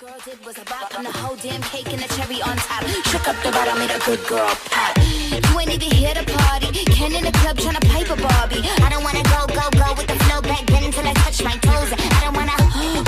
girl did was a bop and the whole damn cake and the cherry on top. Shook up the bottom, made a good girl pop. You ain't even here to party. Ken in the club tryna pipe a Barbie. I don't wanna go with the flow back then until I touch my toes. I don't wanna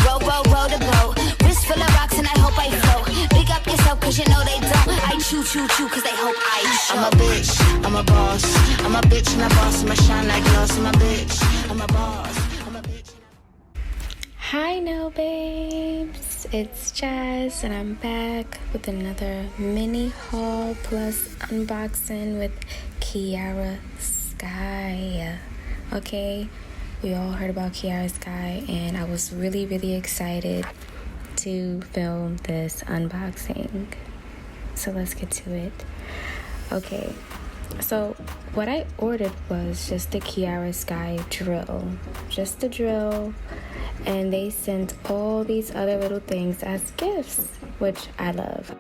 roll the boat. Wrist full of rocks and I hope I float. Big up yourself cause you know they don't. I chew cause they hope I show. I'm a bitch, I'm a boss. I'm a bitch and a boss. I'ma shine like gloss. I'm a bitch, I'm a boss. I'm a bitch. Hi now babes, it's Jasz and I'm back with another mini haul plus unboxing with Kiara Sky. Okay, we all heard about Kiara Sky and I was really excited to film this unboxing. So let's get to it. Okay, so what I ordered was just the Kiara Sky drill. Just the drill. And they sent all these other little things as gifts, which I love.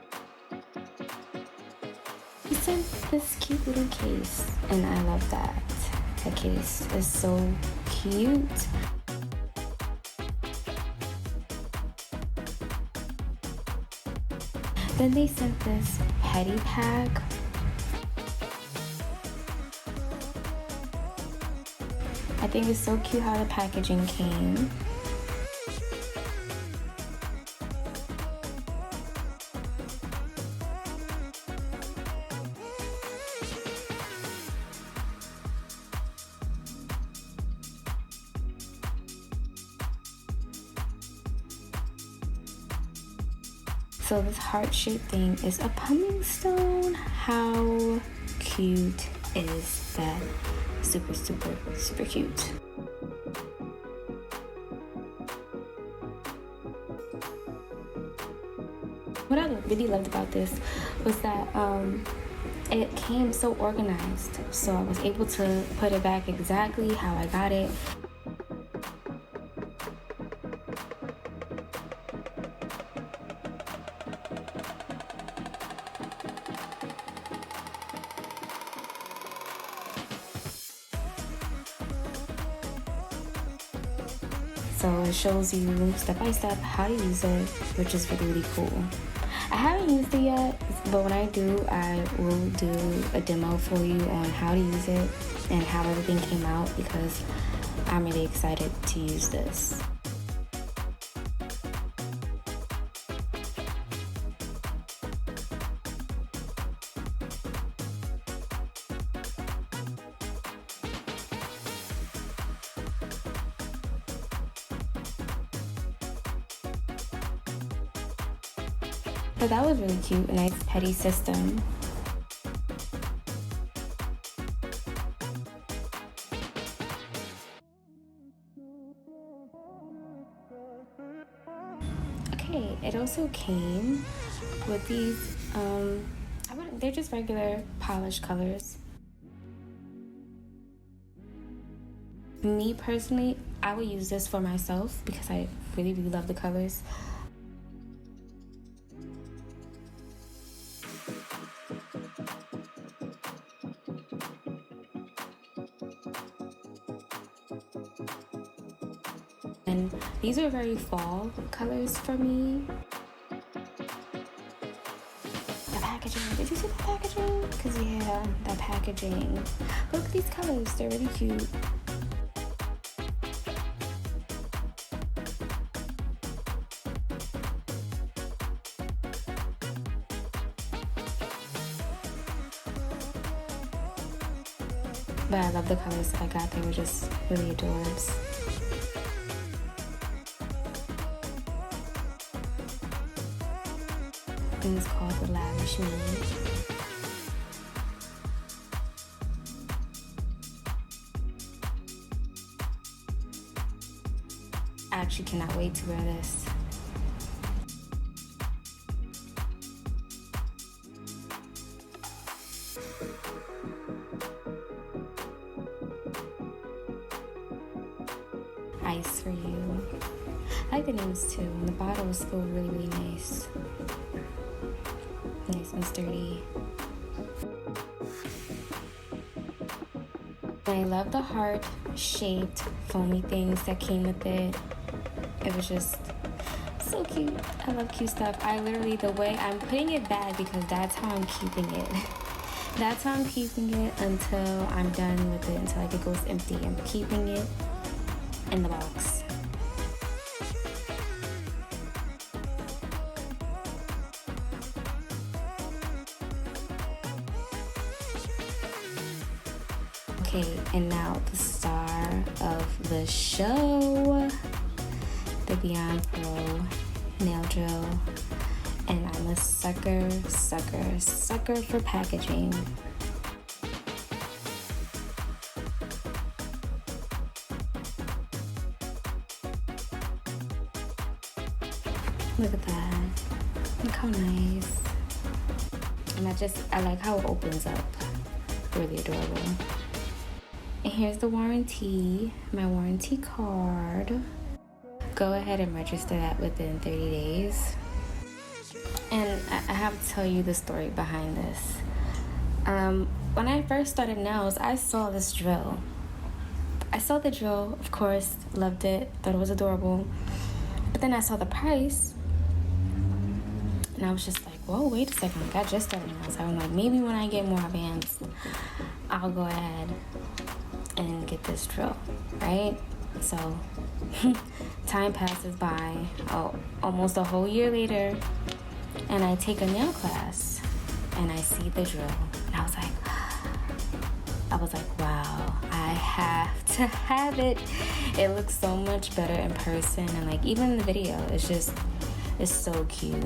He sent this cute little case, and I love that. The case is so cute. Then they sent this petty pack. I think it's so cute how the packaging came. So this heart-shaped thing is a pumping stone. How cute is that? Super cute. What I really loved about this was that it came so organized. So I was able to put it back exactly how I got it. So it shows you step by step how to use it, which is really cool. I haven't used it yet, but when I do, I will do a demo for you on how to use it and how everything came out because I'm really excited to use this. So that was really cute, a nice petty system. Okay, it also came with these, they're just regular polished colors. Me personally, I would use this for myself because I really love the colors. And these are very fall colors for me. The packaging, did you see the packaging? Because yeah, the packaging. Look at these colors, they're really cute. But I love the colors I got, they were just really adorbs. And it's called the Lavish Me. I actually cannot wait to wear this. Ice for you. I like the names too, and the bottles feel really nice. Nice and sturdy. I love the heart-shaped foamy things that came with it. It was just so cute. I love cute stuff. I literally, the way I'm putting it back because that's how I'm keeping it. That's how I'm keeping it until I'm done with it, until like it goes empty. I'm keeping it in the box. Okay, and now the star of the show, the Beyond Pro nail drill. And I'm a sucker for packaging. Look at that. Look how nice. And I like how it opens up. Really adorable. And here's the warranty, my warranty card. Go ahead and register that within 30 days. And I have to tell you the story behind this. When I first started nails, I saw this drill. I saw the drill, of course, loved it, thought it was adorable. But then I saw the price, and I was just like, whoa, wait a second, like, I just started nails. I was like, maybe when I get more advanced, I'll go ahead and get this drill, right? So time passes by, almost a whole year later, and I take a nail class and I see the drill, and I was like, wow, I have to have it. It looks so much better in person, and like even in the video, it's so cute.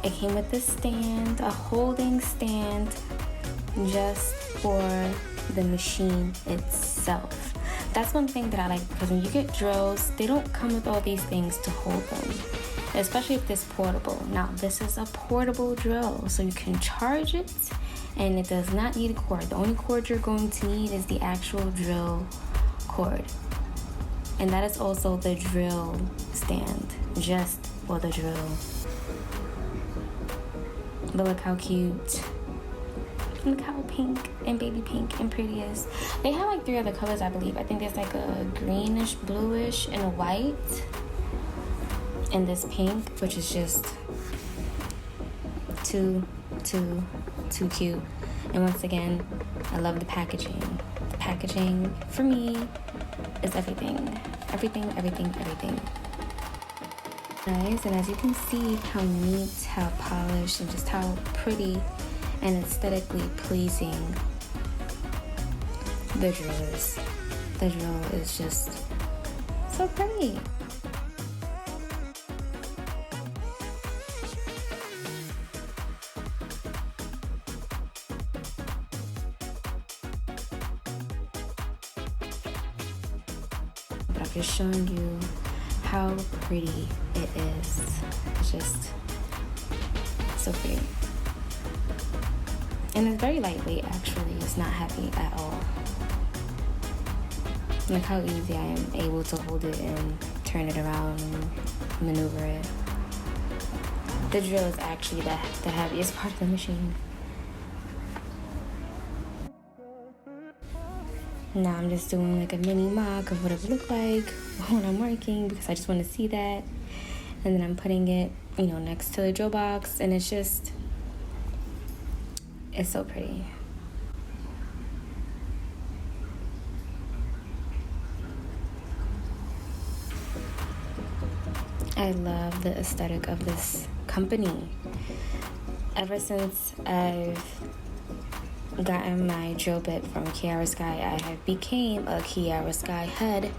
It came with this stand, a holding stand, just for the machine itself. That's one thing that I like, because when you get drills, they don't come with all these things to hold them, especially if it's portable. Now, this is a portable drill, so you can charge it, and it does not need a cord. The only cord you're going to need is the actual drill cord. And that is also the drill stand, just for the drill. But look how cute. Look how pink and baby pink and pretty it is. They have like 3 other colors, I believe. I think there's like a greenish, bluish, and a white. And this pink, which is just too cute. And once again, I love the packaging. The packaging, for me, is everything. Everything. Nice, and as you can see how neat, how polished, and just how pretty and aesthetically pleasing the drill is. The drill is just so pretty. But I'm just showing you how pretty it is. It's just so pretty. And it's very lightweight, actually. It's not heavy at all. Look how easy I am able to hold it and turn it around and maneuver it. The drill is actually the heaviest part of the machine. Now I'm just doing like a mini mock of what it would look like when I'm working, because I just want to see that. And then I'm putting it, next to the drill box, and it's so pretty. I love the aesthetic of this company. Ever since I've gotten my drill bit from Kiara Sky, I have became a Kiara Sky head,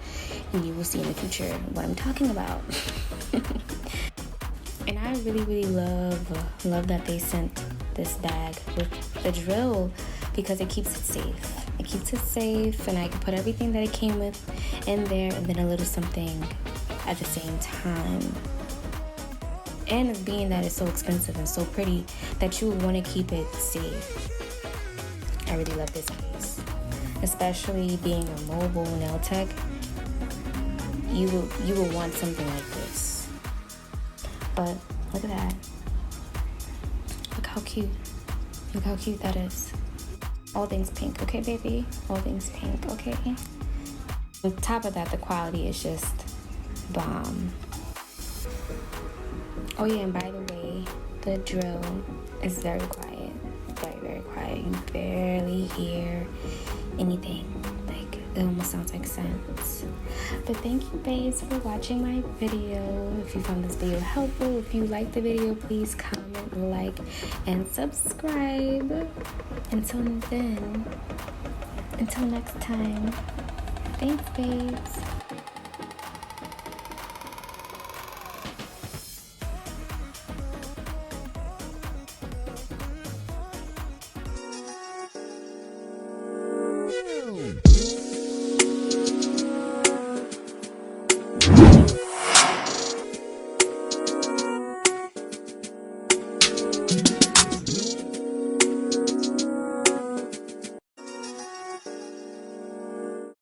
and you will see in the future what I'm talking about. And I really love that they sent this bag with the drill, because it keeps it safe. It keeps it safe, and I can put everything that it came with in there, and then a little something at the same time. And being that it's so expensive and so pretty, that you would want to keep it safe. I really love this case, especially being a mobile nail tech. You will want something like this. But look at that. Look how cute. Look how cute that is. All things pink, okay, baby? All things pink, okay? On top of that, the quality is just bomb. Oh yeah, and by the way, the drill is very quiet. Very, very quiet. You barely hear anything. Like, it almost sounds like sense. But thank you, babes, for watching my video. If you found this video helpful, if you liked the video, please comment, like, and subscribe. Until then, until next time, thanks, babes.